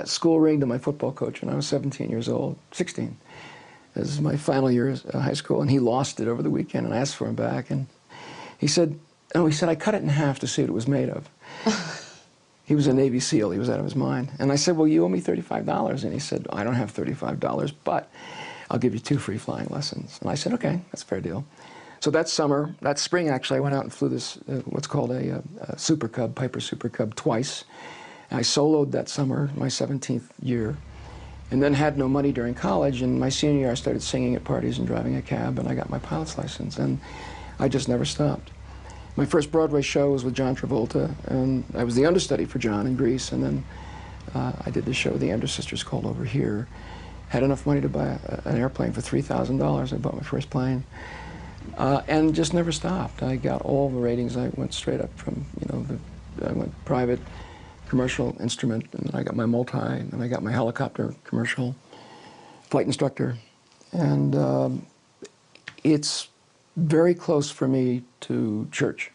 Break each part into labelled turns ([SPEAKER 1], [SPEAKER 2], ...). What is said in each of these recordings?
[SPEAKER 1] school ring to my football coach when I was 17 years old, 16. This is my final year of high school, and he lost it over the weekend, and I asked for him back, and he said, I cut it in half to see what it was made of. He was a Navy SEAL. He was out of his mind. And I said, well, you owe me $35. And he said, I don't have $35, but I'll give you 2 free flying lessons. And I said, okay, that's a fair deal. So that spring, actually, I went out and flew this, what's called a Super Cub, Piper Super Cub, twice. And I soloed that summer, my 17th year, and then had no money during college. And my senior year, I started singing at parties and driving a cab, and I got my pilot's license. And I just never stopped. My first Broadway show was with John Travolta, and I was the understudy for John in Grease, and then I did the show The Andrews Sisters called Over Here. Had enough money to buy an airplane for $3,000. I bought my first plane, and just never stopped. I got all the ratings. I went straight up from, I went private, commercial, instrument, and then I got my multi, and I got my helicopter commercial, flight instructor, and it's very close for me to church.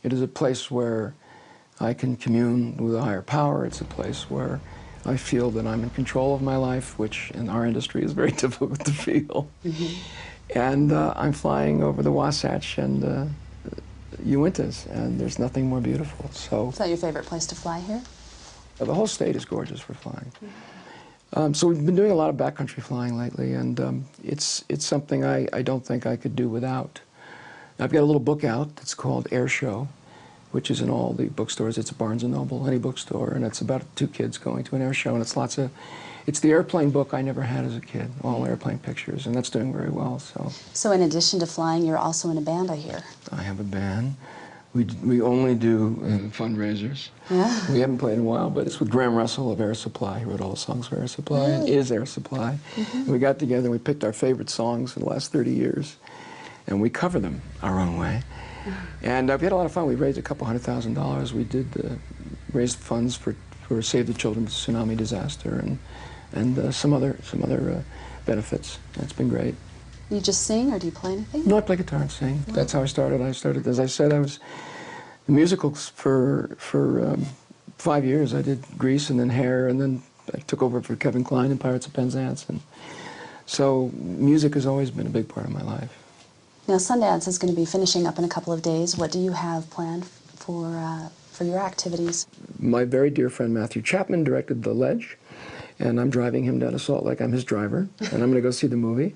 [SPEAKER 1] It is a place where I can commune with a higher power. It's a place where I feel that I'm in control of my life, which in our industry is very difficult to feel. Mm-hmm. And I'm flying over the Wasatch and Uintas, and there's nothing more beautiful. So,
[SPEAKER 2] is that your favorite place to fly here?
[SPEAKER 1] The whole state is gorgeous for flying. Mm-hmm. So we've been doing a lot of backcountry flying lately, and it's something I don't think I could do without. I've got a little book out that's called Air Show, which is in all the bookstores. It's a Barnes & Noble, any bookstore, and it's about 2 kids going to an air show, and it's the airplane book I never had as a kid, all airplane pictures, and that's doing very well.
[SPEAKER 2] So in addition to flying, you're also in a band, I hear.
[SPEAKER 1] I have a band. We only do fundraisers. Yeah. We haven't played in a while, but it's with Graham Russell of Air Supply. He wrote all the songs for Air Supply, and is Air Supply. Mm-hmm. And we got together and we picked our favorite songs for the last 30 years, and we cover them our own way. And we had a lot of fun. We raised a couple $100,000. We did raise funds for Save the Children's tsunami disaster and some other benefits. It's been great.
[SPEAKER 2] You just sing, or do you play anything?
[SPEAKER 1] No, I play guitar and sing. Wow. That's how I started. As I said, I was in musicals for 5 years. I did Grease and then Hair, and then I took over for Kevin Kline in Pirates of Penzance. And so music has always been a big part of my life.
[SPEAKER 2] Now, Sundance is going to be finishing up in a couple of days. What do you have planned for your activities? My
[SPEAKER 1] very dear friend Matthew Chapman directed The Ledge, and I'm driving him down to Salt Lake. I'm his driver, and I'm going to go see the movie.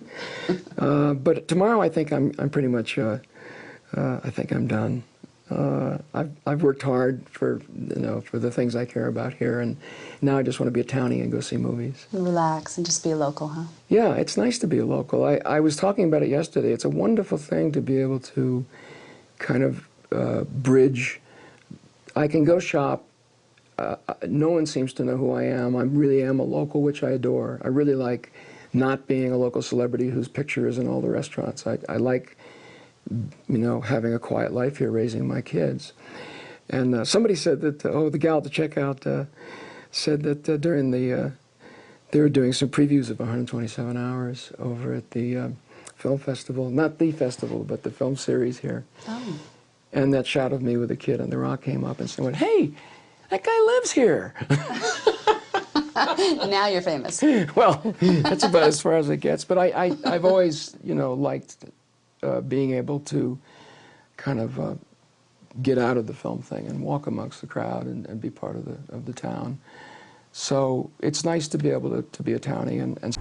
[SPEAKER 1] But tomorrow, I think I'm pretty much. I think I'm done. I've worked hard for the things I care about here, and now I just want to be a townie and go see movies.
[SPEAKER 2] Relax and just be a local, huh?
[SPEAKER 1] Yeah, it's nice to be a local. I was talking about it yesterday. It's a wonderful thing to be able to kind of bridge. I can go shop. No one seems to know who I am. I really am a local, which I adore. I really like not being a local celebrity whose picture is in all the restaurants. I like, having a quiet life here, raising my kids. And somebody said that, the gal at the checkout said that during they were doing some previews of 127 Hours over at the film festival. Not the festival, but the film series here. Oh. And that shot of me with a kid on the rock came up and someone, hey, that guy lives here.
[SPEAKER 2] Now you're famous.
[SPEAKER 1] Well, that's about as far as it gets. But I've always, liked being able to kind of get out of the film thing and walk amongst the crowd and be part of the town. So it's nice to be able to be a townie and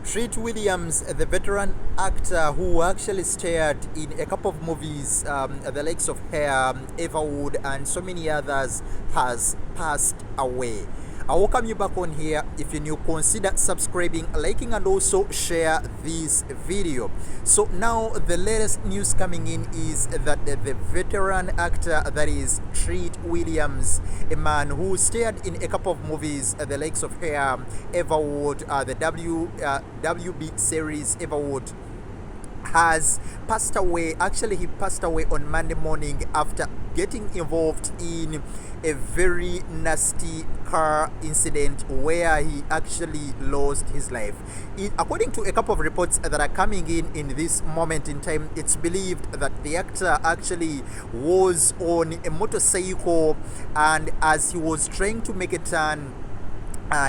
[SPEAKER 3] Treat Williams, the veteran actor who actually starred in a couple of movies, the likes of Hair, Everwood, and so many others, has passed away. I welcome you back on here. If you're new, consider subscribing, liking, and also share this video. So now the latest news coming in is that the veteran actor, that is Treat Williams, a man who starred in a couple of movies, the likes of Hair, Everwood, the WB series Everwood, has passed away. Actually, he passed away on Monday morning after getting involved in a very nasty car incident where he actually lost his life. According to a couple of reports that are coming in this moment in time, it's believed that the actor actually was on a motorcycle, and as he was trying to make a turn,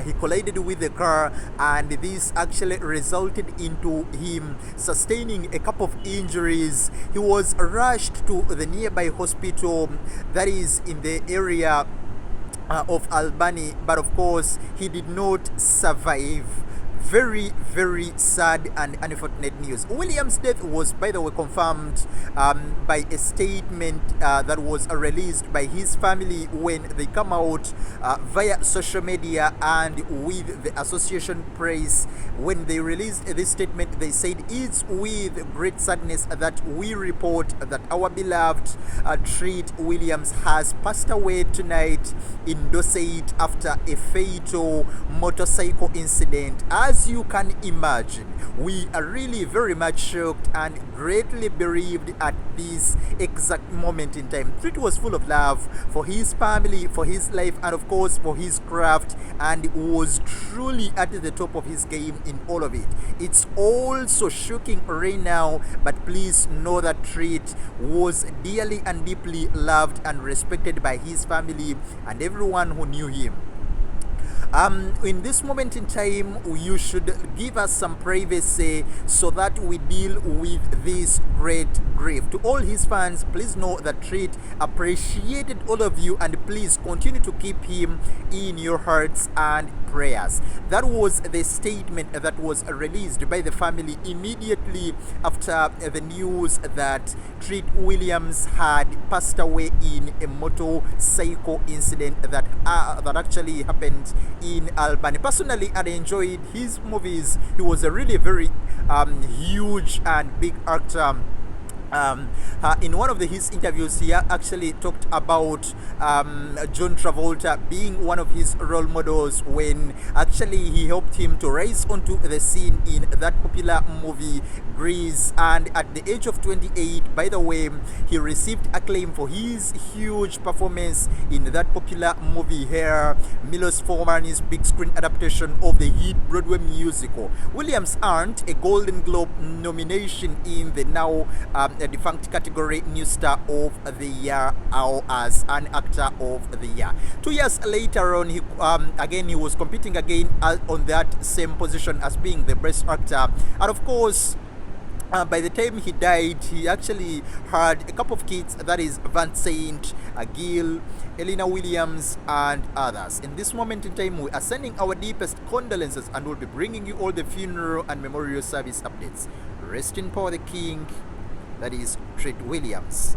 [SPEAKER 3] he collided with the car, and this actually resulted into him sustaining a couple of injuries. He was rushed to the nearby hospital that is in the area of Albany, but of course he did not survive. Very, very sad and unfortunate news. William's death was, by the way, confirmed by a statement that was released by his family when they come out via social media and with the Association Press. When they released this statement, they said, "It's with great sadness that we report that our beloved Treat Williams has passed away tonight in Dorset after a fatal motorcycle incident." As you can imagine, we are really very much shocked and greatly bereaved at this exact moment in time. Treat was full of love for his family, for his life, and of course for his craft, and was truly at the top of his game in all of it. It's also shocking right now, but please know that Treat was dearly and deeply loved and respected by his family and everyone who knew him. In this moment in time, you should give us some privacy so that we deal with this great grief. To all his fans, please know that Treat appreciated all of you, and please continue to keep him in your hearts and prayers. That was the statement that was released by the family immediately after the news that Treat Williams had passed away in a motorcycle incident that actually happened in Albany. Personally, I enjoyed his movies. He was a really very huge and big actor. In one of his interviews, he actually talked about John Travolta being one of his role models when actually he helped him to rise onto the scene in that popular movie Grease. And at the age of 28, by the way, he received acclaim for his huge performance in that popular movie here, Milos Forman's big screen adaptation of the hit Broadway musical. Williams earned a Golden Globe nomination in the now defunct category New Star of the Year, or as an Actor of the Year. 2 years later on, he was competing again on that same position as being the best actor. And of course, by the time he died, he actually had a couple of kids, that is Van Saint, Gil, Elena Williams, and others. In this moment in time, we are sending our deepest condolences, and we'll be bringing you all the funeral and memorial service updates. Rest in power the king, that is Treat Williams.